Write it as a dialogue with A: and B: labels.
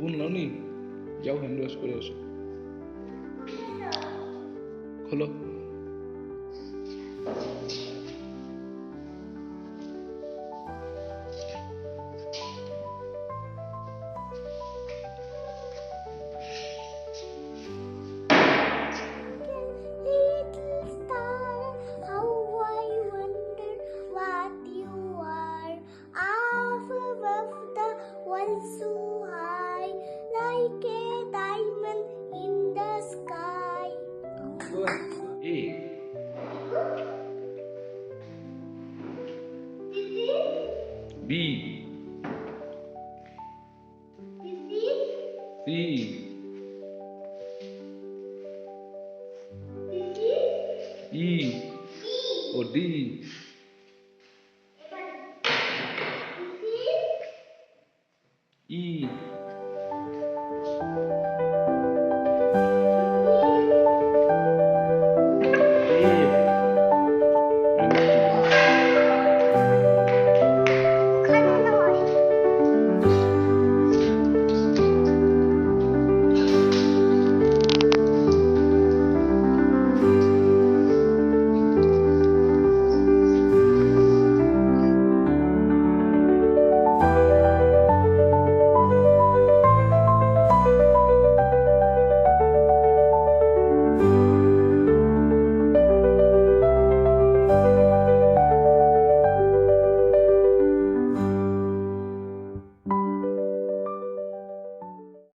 A: বুনলামনি যাও hand wash করে আসো খোলো
B: Little star, how I wonder what you are. Up above the world so high, like a diamond in the sky.
A: A B C E O D E